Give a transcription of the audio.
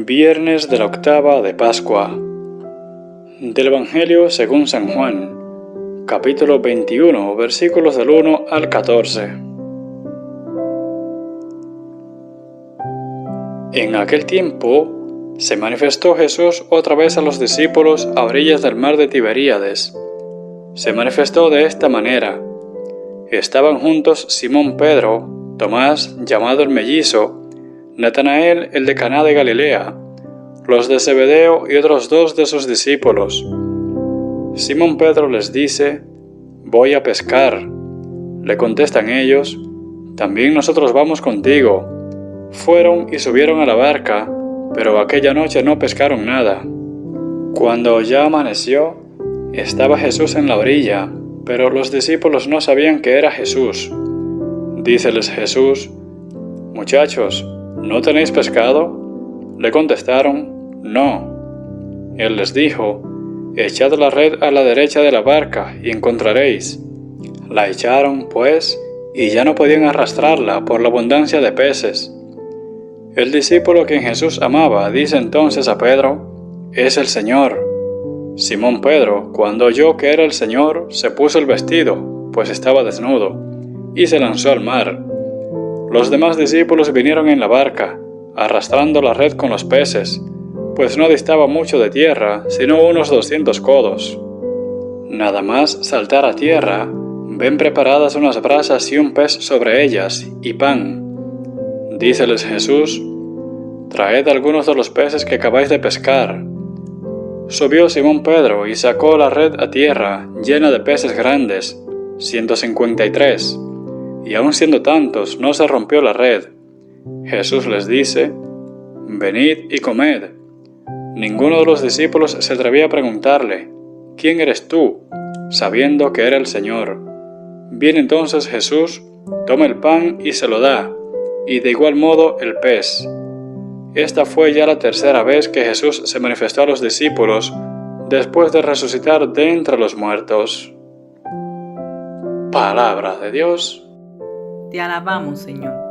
Viernes de la octava de Pascua. Del Evangelio según San Juan, capítulo 21, versículos del 1 al 14. En aquel tiempo se manifestó Jesús otra vez a los discípulos a orillas del mar de Tiberíades. Se manifestó de esta manera. Estaban juntos Simón Pedro, Tomás, llamado el mellizo, Natanael el de Caná de Galilea, los de Zebedeo y otros dos de sus discípulos. Simón Pedro les dice: «Voy a pescar». Le contestan ellos: «También nosotros vamos contigo». Fueron y subieron a la barca, pero aquella noche no pescaron nada. Cuando ya amaneció, estaba Jesús en la orilla, pero los discípulos no sabían que era Jesús. Díceles Jesús: «Muchachos, ¿no tenéis pescado?» Le contestaron: «No». Él les dijo: «Echad la red a la derecha de la barca y encontraréis». La echaron, pues, y ya no podían arrastrarla por la abundancia de peces. El discípulo a quien Jesús amaba dice entonces a Pedro: «Es el Señor». Simón Pedro, cuando oyó que era el Señor, se puso el vestido, pues estaba desnudo, y se lanzó al mar. Los demás discípulos vinieron en la barca, arrastrando la red con los peces, pues no distaba mucho de tierra, sino unos 200 codos. Nada más saltar a tierra, ven preparadas unas brasas y un pez sobre ellas, y pan. Díceles Jesús: «Traed algunos de los peces que acabáis de pescar». Subió Simón Pedro y sacó la red a tierra, llena de peces grandes, 153, y aun siendo tantos, no se rompió la red. Jesús les dice: «Venid y comed». Ninguno de los discípulos se atrevía a preguntarle: «¿Quién eres tú?», sabiendo que era el Señor. Viene entonces Jesús, toma el pan y se lo da, y de igual modo el pez. Esta fue ya la tercera vez que Jesús se manifestó a los discípulos después de resucitar de entre los muertos. Palabra de Dios. Te alabamos, Señor.